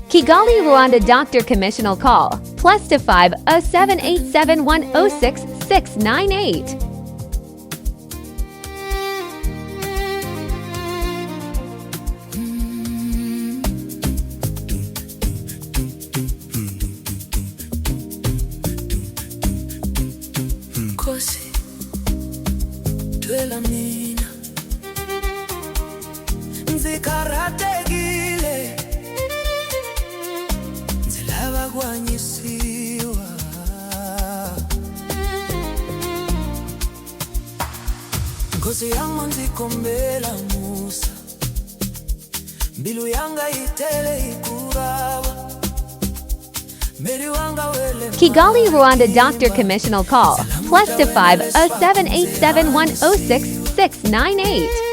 Kigali, Rwanda Doctor Commissional Call +25 0787 106 698. Kosi twela mina nzikarategile nzilava kwanyisiwa Nkosi yangu nzikombela musa mbilu yanga itele ikuraba Kigali, Rwanda Doctor Commissional Call +25 0787 106 698.